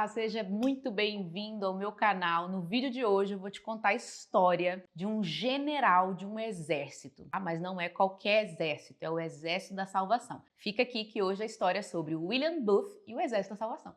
Olá, seja muito bem-vindo ao meu canal. No vídeo de hoje eu vou te contar a história de um general de um exército. Mas não é qualquer exército, é o Exército da Salvação. Fica aqui que hoje a história é sobre William Booth e o Exército da Salvação.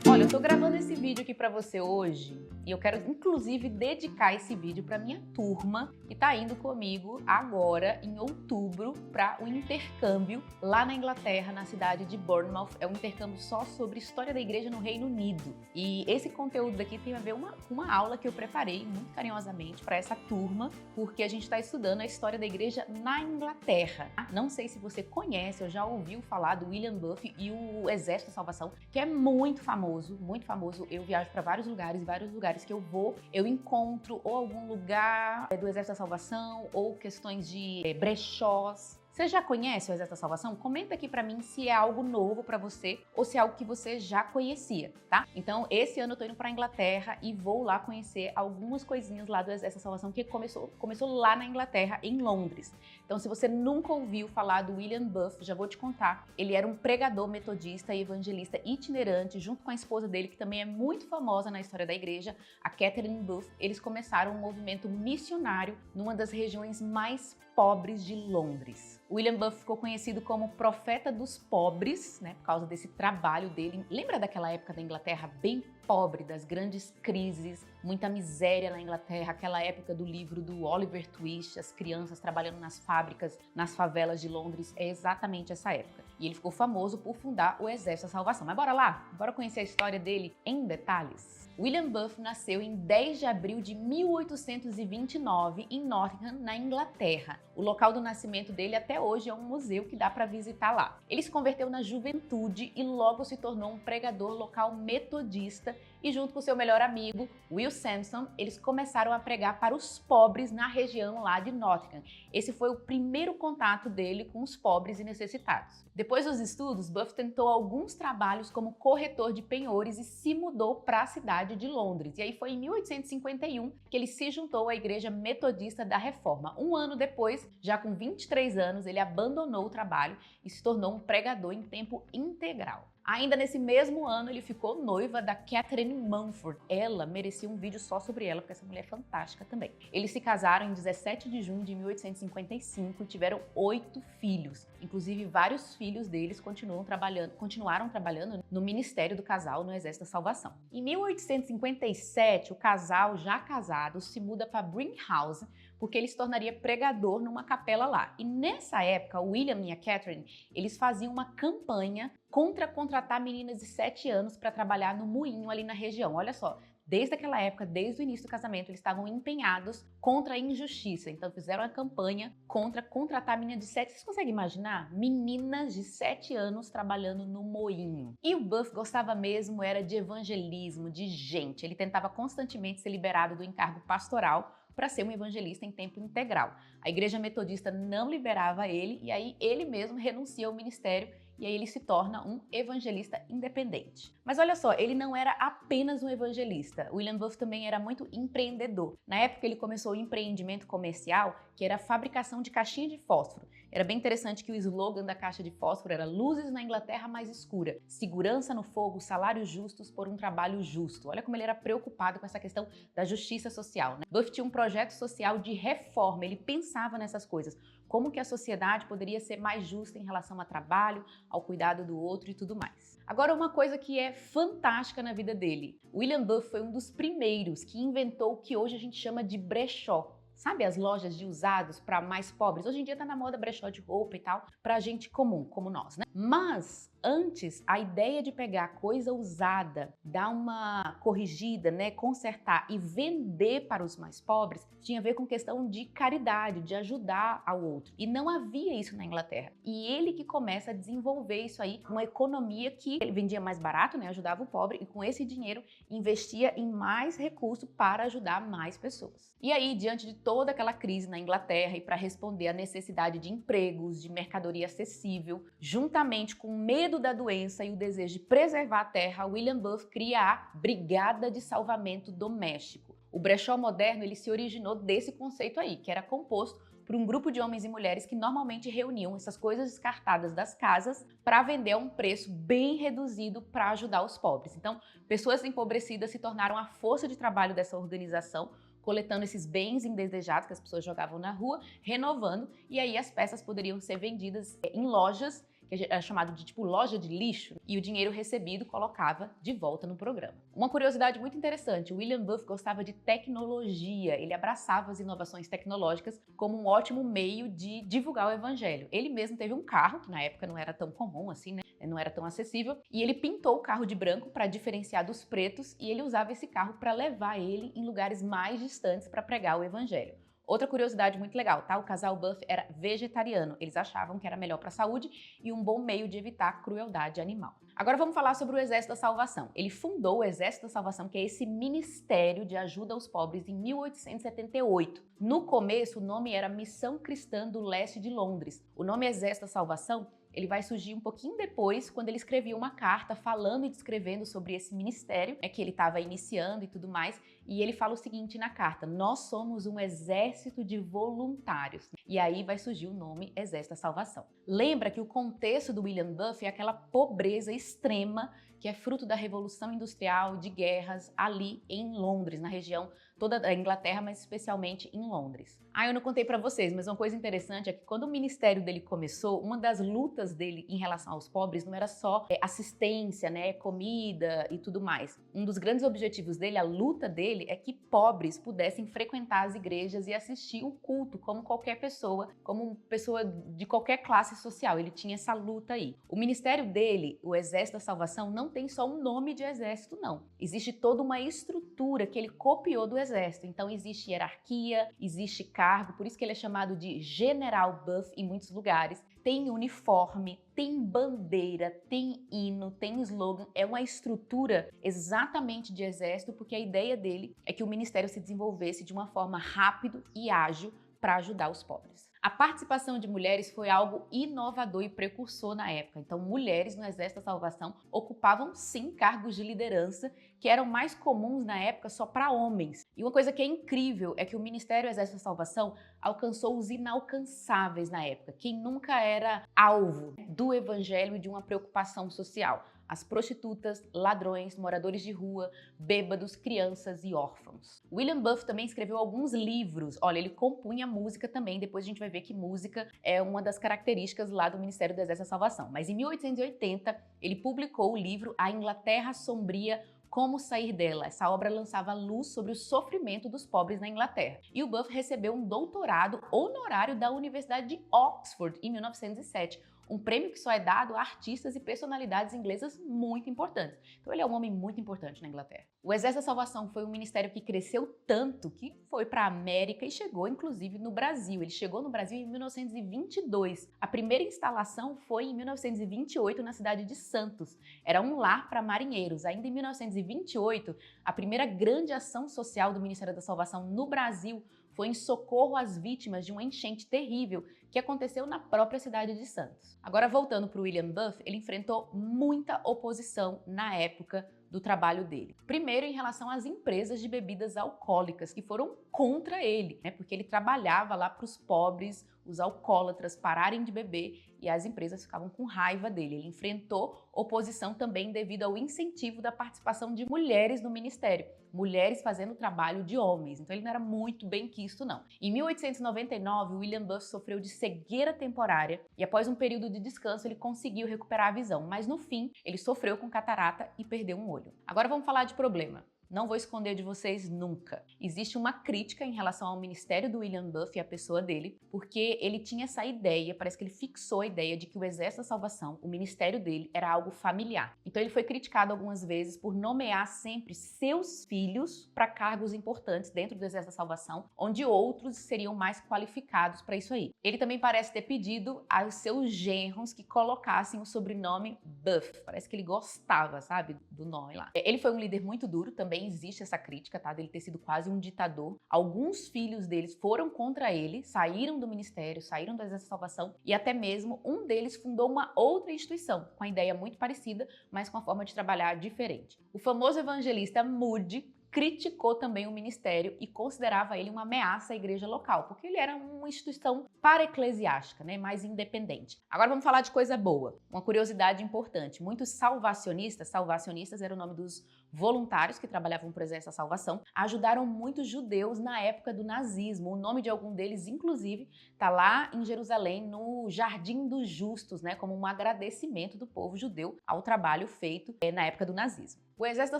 Olha, eu tô gravando esse vídeo aqui pra você hoje e eu quero inclusive dedicar esse vídeo pra minha turma que tá indo comigo agora em outubro para o intercâmbio lá na Inglaterra, na cidade de Bournemouth. É um intercâmbio só sobre história da igreja no Reino Unido. E esse conteúdo daqui tem a ver uma aula que eu preparei muito carinhosamente para essa turma, porque a gente está estudando a história da igreja na Inglaterra. Não sei se você conhece ou já ouviu falar do William Booth e o Exército da Salvação, que é muito famoso, muito famoso. Eu viajo para vários lugares que eu vou, eu encontro ou algum lugar do Exército da Salvação ou questões de brechós. Você já conhece o Exército da Salvação? Comenta aqui pra mim se é algo novo pra você ou se é algo que você já conhecia, tá? Então, esse ano eu tô indo pra Inglaterra e vou lá conhecer algumas coisinhas lá do Exército da Salvação que começou lá na Inglaterra, em Londres. Então, se você nunca ouviu falar do William Booth, já vou te contar. Ele era um pregador metodista e evangelista itinerante, junto com a esposa dele, que também é muito famosa na história da igreja, a Catherine Booth. Eles começaram um movimento missionário numa das regiões mais pobres de Londres. William Booth ficou conhecido como profeta dos pobres, né, por causa desse trabalho dele. Lembra daquela época da Inglaterra bem pobre, das grandes crises, muita miséria na Inglaterra, aquela época do livro do Oliver Twist, as crianças trabalhando nas fábricas, nas favelas de Londres, é exatamente essa época. E ele ficou famoso por fundar o Exército da Salvação. Mas bora lá? Bora conhecer a história dele em detalhes? William Booth nasceu em 10 de abril de 1829 em Nottingham, na Inglaterra. O local do nascimento dele até hoje é um museu que dá para visitar lá. Ele se converteu na juventude e logo se tornou um pregador local metodista e junto com seu melhor amigo, Will Sampson, eles começaram a pregar para os pobres na região lá de Nottingham. Esse foi o primeiro contato dele com os pobres e necessitados. Depois dos estudos, Booth tentou alguns trabalhos como corretor de penhores e se mudou para a cidade de Londres. E aí foi em 1851 que ele se juntou à Igreja Metodista da Reforma. Um ano depois, já com 23 anos, ele abandonou o trabalho e se tornou um pregador em tempo integral. Ainda nesse mesmo ano, ele ficou noiva da Catherine Mumford. Ela merecia um vídeo só sobre ela, porque essa mulher é fantástica também. Eles se casaram em 17 de junho de 1855 e tiveram 8 filhos. Inclusive, vários filhos deles continuaram trabalhando no ministério do casal no Exército da Salvação. Em 1857, o casal, já casado, se muda para Brimhouse, porque ele se tornaria pregador numa capela lá. E nessa época, o William e a Catherine, eles faziam uma campanha contra contratar meninas de 7 anos para trabalhar no moinho ali na região. Olha só, desde aquela época, desde o início do casamento, eles estavam empenhados contra a injustiça. Então fizeram a campanha contra contratar meninas de 7. Vocês conseguem imaginar? Meninas de 7 anos trabalhando no moinho. E o Booth gostava mesmo era de evangelismo, de gente. Ele tentava constantemente ser liberado do encargo pastoral para ser um evangelista em tempo integral. A igreja metodista não liberava ele e aí ele mesmo renuncia ao ministério e aí ele se torna um evangelista independente. Mas olha só, ele não era apenas um evangelista. William Booth também era muito empreendedor. Na época ele começou o empreendimento comercial, que era a fabricação de caixinha de fósforo. Era bem interessante que o slogan da caixa de fósforo era "Luzes na Inglaterra mais escura, segurança no fogo, salários justos por um trabalho justo". Olha como ele era preocupado com essa questão da justiça social, né? Booth tinha um projeto social de reforma, ele pensava nessas coisas. Como que a sociedade poderia ser mais justa em relação ao trabalho, ao cuidado do outro e tudo mais. Agora, uma coisa que é fantástica na vida dele. William Booth foi um dos primeiros que inventou o que hoje a gente chama de brechó. Sabe as lojas de usados para mais pobres? Hoje em dia tá na moda brechó de roupa e tal, pra gente comum, como nós, né? Mas antes, a ideia de pegar coisa usada, dar uma corrigida, né, consertar e vender para os mais pobres, tinha a ver com questão de caridade, de ajudar ao outro. E não havia isso na Inglaterra. E ele que começa a desenvolver isso aí, uma economia que ele vendia mais barato, né, ajudava o pobre, e com esse dinheiro investia em mais recursos para ajudar mais pessoas. E aí, diante de toda aquela crise na Inglaterra e para responder à necessidade de empregos, de mercadoria acessível, juntamente com o medo da doença e o desejo de preservar a terra, William Booth cria a Brigada de Salvamento Doméstico. O brechó moderno ele se originou desse conceito aí, que era composto por um grupo de homens e mulheres que normalmente reuniam essas coisas descartadas das casas para vender a um preço bem reduzido para ajudar os pobres. Então, pessoas empobrecidas se tornaram a força de trabalho dessa organização, coletando esses bens indesejados que as pessoas jogavam na rua, renovando, e aí as peças poderiam ser vendidas em lojas, que é chamado de tipo loja de lixo, e o dinheiro recebido colocava de volta no programa. Uma curiosidade muito interessante, William Buff gostava de tecnologia, ele abraçava as inovações tecnológicas como um ótimo meio de divulgar o evangelho. Ele mesmo teve um carro, que na época não era tão comum assim, né? Não era tão acessível, e ele pintou o carro de branco para diferenciar dos pretos, e ele usava esse carro para levar ele em lugares mais distantes para pregar o evangelho. Outra curiosidade muito legal, tá? O casal Buff era vegetariano. Eles achavam que era melhor para a saúde e um bom meio de evitar crueldade animal. Agora vamos falar sobre o Exército da Salvação. Ele fundou o Exército da Salvação, que é esse ministério de ajuda aos pobres, em 1878. No começo, o nome era Missão Cristã do Leste de Londres. O nome Exército da Salvação ele vai surgir um pouquinho depois, quando ele escrevia uma carta falando e descrevendo sobre esse ministério, que ele estava iniciando e tudo mais, e ele fala o seguinte na carta: nós somos um exército de voluntários. E aí vai surgir o nome Exército da Salvação. Lembra que o contexto do William Buff é aquela pobreza extrema que é fruto da Revolução Industrial, de guerras ali em Londres, na região toda da Inglaterra, mas especialmente em Londres. Eu não contei para vocês, mas uma coisa interessante é que quando o ministério dele começou, uma das lutas dele em relação aos pobres não era só assistência, né, comida e tudo mais. Um dos grandes objetivos dele, a luta dele, é que pobres pudessem frequentar as igrejas e assistir o culto como qualquer pessoa, como pessoa de qualquer classe social. Ele tinha essa luta aí. O ministério dele, o Exército da Salvação, não tem só um nome de exército, não. Existe toda uma estrutura que ele copiou do exército. Então existe hierarquia, existe cargo, por isso que ele é chamado de General Buff em muitos lugares. Tem uniforme, tem bandeira, tem hino, tem slogan. É uma estrutura exatamente de exército, porque a ideia dele é que o ministério se desenvolvesse de uma forma rápida e ágil para ajudar os pobres. A participação de mulheres foi algo inovador e precursor na época. Então, mulheres no Exército da Salvação ocupavam sim cargos de liderança que eram mais comuns na época só para homens. E uma coisa que é incrível é que o Ministério Exército da Salvação alcançou os inalcançáveis na época, quem nunca era alvo do evangelho e de uma preocupação social. As prostitutas, ladrões, moradores de rua, bêbados, crianças e órfãos. William Buff também escreveu alguns livros. Olha, ele compunha música também, depois a gente vai ver que música é uma das características lá do Ministério do Exército da Salvação. Mas em 1880, ele publicou o livro A Inglaterra Sombria, Como Sair Dela. Essa obra lançava luz sobre o sofrimento dos pobres na Inglaterra. E o Buff recebeu um doutorado honorário da Universidade de Oxford em 1907, um prêmio que só é dado a artistas e personalidades inglesas muito importantes. Então ele é um homem muito importante na Inglaterra. O Exército da Salvação foi um ministério que cresceu tanto que foi para a América e chegou inclusive no Brasil. Ele chegou no Brasil em 1922. A primeira instalação foi em 1928 na cidade de Santos. Era um lar para marinheiros. Ainda em 1928, a primeira grande ação social do Ministério da Salvação no Brasil foi em socorro às vítimas de uma enchente terrível que aconteceu na própria cidade de Santos. Agora, voltando para o William Buff, ele enfrentou muita oposição na época do trabalho dele. Primeiro, em relação às empresas de bebidas alcoólicas, que foram contra ele, né? Porque ele trabalhava lá para os pobres, os alcoólatras pararem de beber e as empresas ficavam com raiva dele. Ele enfrentou oposição também devido ao incentivo da participação de mulheres no ministério, mulheres fazendo o trabalho de homens. Então ele não era muito bem quisto, não. Em 1899, William Buff sofreu de cegueira temporária e após um período de descanso ele conseguiu recuperar a visão, mas no fim ele sofreu com catarata e perdeu um olho. Agora vamos falar de problema. Não vou esconder de vocês nunca. Existe uma crítica em relação ao ministério do William Buff e a pessoa dele, porque ele tinha essa ideia, parece que ele fixou a ideia de que o Exército da Salvação, o ministério dele, era algo familiar. Então ele foi criticado algumas vezes por nomear sempre seus filhos para cargos importantes dentro do Exército da Salvação, onde outros seriam mais qualificados para isso aí. Ele também parece ter pedido aos seus genros que colocassem o sobrenome Buff. Parece que ele gostava, sabe, do nome lá. Ele foi um líder muito duro também. Existe essa crítica, tá? Dele ter sido quase um ditador. Alguns filhos deles foram contra ele, saíram do ministério, saíram do Exército da Salvação e até mesmo um deles fundou uma outra instituição com a ideia muito parecida, mas com a forma de trabalhar diferente. O famoso evangelista Moody criticou também o ministério e considerava ele uma ameaça à igreja local, porque ele era uma instituição para-eclesiástica, né, mais independente. Agora vamos falar de coisa boa. Uma curiosidade importante: muitos salvacionistas era o nome dos voluntários que trabalhavam por Exército da Salvação, ajudaram muitos judeus na época do nazismo. O nome de algum deles, inclusive, está lá em Jerusalém, no Jardim dos Justos, né, como um agradecimento do povo judeu ao trabalho feito na época do nazismo. O Exército da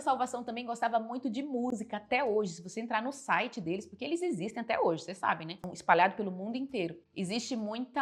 Salvação também gostava muito de música até hoje. Se você entrar no site deles, porque eles existem até hoje, vocês sabem, né? Espalhado pelo mundo inteiro. Existe muito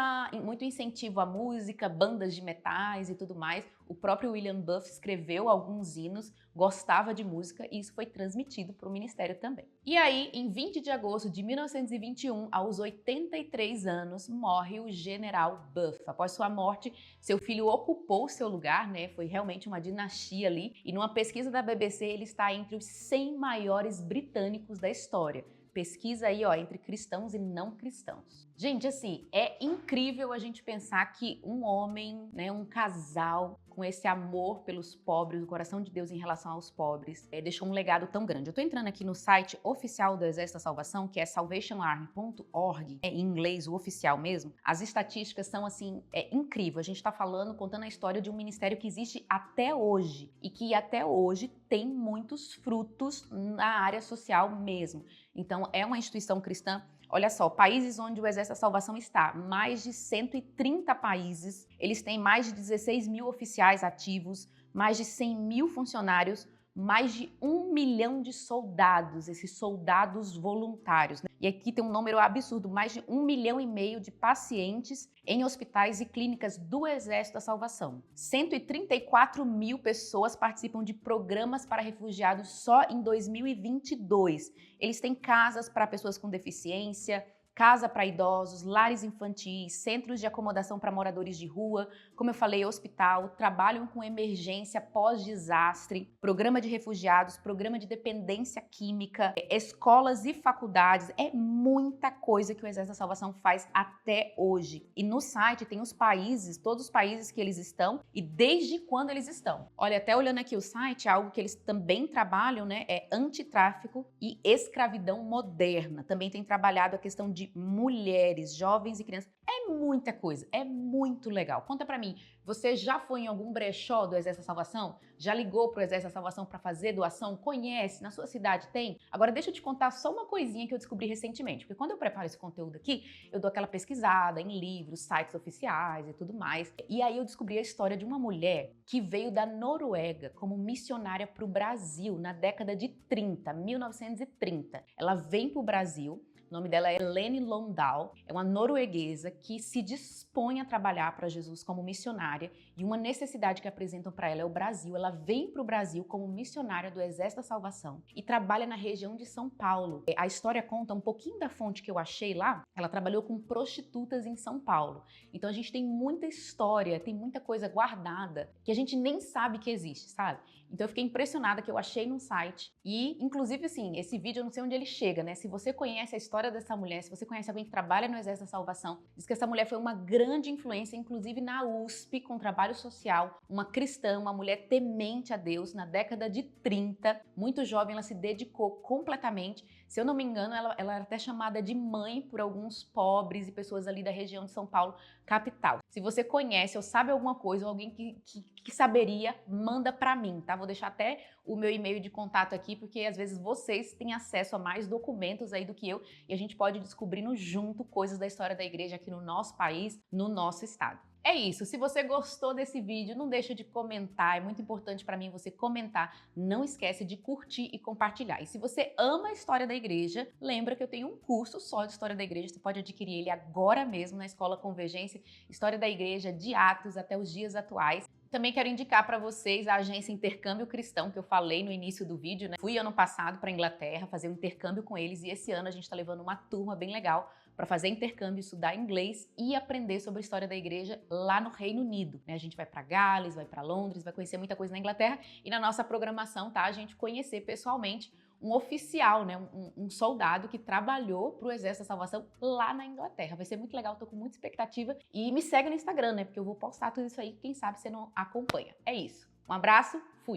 incentivo à música, bandas de metais e tudo mais. O próprio William Buff escreveu alguns hinos, gostava de música e isso foi transmitido para o ministério também. E aí, em 20 de agosto de 1921, aos 83 anos, morre o General Buff. Após sua morte, seu filho ocupou seu lugar, né? Foi realmente uma dinastia ali. E numa pesquisa da BBC, ele está entre os 100 maiores britânicos da história. Pesquisa aí, ó, entre cristãos e não cristãos. Gente, assim, é incrível a gente pensar que um homem, né, um casal com esse amor pelos pobres, o coração de Deus em relação aos pobres, deixou um legado tão grande. Eu tô entrando aqui no site oficial do Exército da Salvação, que é salvationarmy.org, em inglês, o oficial mesmo. As estatísticas são, assim, incrível. A gente tá contando a história de um ministério que existe até hoje e que até hoje tem muitos frutos na área social mesmo. Então, é uma instituição cristã. Olha só, países onde o Exército da Salvação está, mais de 130 países, eles têm mais de 16 mil oficiais ativos, mais de 100 mil funcionários, mais de 1 milhão de soldados, esses soldados voluntários, né? E aqui tem um número absurdo, mais de 1,5 milhão de pacientes em hospitais e clínicas do Exército da Salvação. 134 mil pessoas participam de programas para refugiados só em 2022. Eles têm casas para pessoas com deficiência, casa para idosos, lares infantis, centros de acomodação para moradores de rua, como eu falei, hospital, trabalham com emergência pós-desastre, programa de refugiados, programa de dependência química, escolas e faculdades. É muita coisa que o Exército da Salvação faz até hoje. E no site tem os países, todos os países que eles estão e desde quando eles estão. Olha, até olhando aqui o site, algo que eles também trabalham, né, é antitráfico e escravidão moderna. Também tem trabalhado a questão de mulheres, jovens e crianças. É muita coisa, é muito legal. Conta pra mim, você já foi em algum brechó do Exército da Salvação? Já ligou pro Exército da Salvação para fazer doação? Conhece? Na sua cidade tem? Agora deixa eu te contar só uma coisinha que eu descobri recentemente, porque quando eu preparo esse conteúdo aqui, eu dou aquela pesquisada em livros, sites oficiais e tudo mais. E aí eu descobri a história de uma mulher que veio da Noruega como missionária pro Brasil na década de 30, 1930. Ela vem pro Brasil. O nome dela é Helene Londal, é uma norueguesa que se dispõe a trabalhar para Jesus como missionária e uma necessidade que apresentam para ela é o Brasil. Ela vem para o Brasil como missionária do Exército da Salvação e trabalha na região de São Paulo. A história conta um pouquinho da fonte que eu achei lá, ela trabalhou com prostitutas em São Paulo. Então a gente tem muita história, tem muita coisa guardada que a gente nem sabe que existe, sabe? Então eu fiquei impressionada que eu achei num site e, inclusive, assim, esse vídeo eu não sei onde ele chega, né? Se você conhece a história dessa mulher, se você conhece alguém que trabalha no Exército da Salvação, diz que essa mulher foi uma grande influência, inclusive na USP, com trabalho social, uma cristã, uma mulher temente a Deus, na década de 30, muito jovem, ela se dedicou completamente. Se eu não me engano, ela era até chamada de mãe por alguns pobres e pessoas ali da região de São Paulo, capital. Se você conhece ou sabe alguma coisa, ou alguém que saberia, manda pra mim, tá? Vou deixar até o meu e-mail de contato aqui, porque às vezes vocês têm acesso a mais documentos aí do que eu e a gente pode ir descobrindo junto coisas da história da igreja aqui no nosso país, no nosso estado. É isso, se você gostou desse vídeo, não deixa de comentar, é muito importante para mim você comentar, não esquece de curtir e compartilhar. E se você ama a história da igreja, lembra que eu tenho um curso só de história da igreja, você pode adquirir ele agora mesmo na Escola Convergência, História da Igreja, de Atos até os dias atuais. Também quero indicar para vocês a agência Intercâmbio Cristão, que eu falei no início do vídeo, né? Fui ano passado para a Inglaterra fazer um intercâmbio com eles e esse ano a gente está levando uma turma bem legal para fazer intercâmbio, estudar inglês e aprender sobre a história da igreja lá no Reino Unido, né? A gente vai para Gales, vai para Londres, vai conhecer muita coisa na Inglaterra e na nossa programação tá a gente conhecer pessoalmente um oficial, né, um soldado que trabalhou para o Exército da Salvação lá na Inglaterra. Vai ser muito legal, tô com muita expectativa. E me segue no Instagram, né, porque eu vou postar tudo isso aí, quem sabe você não acompanha. É isso. Um abraço, fui!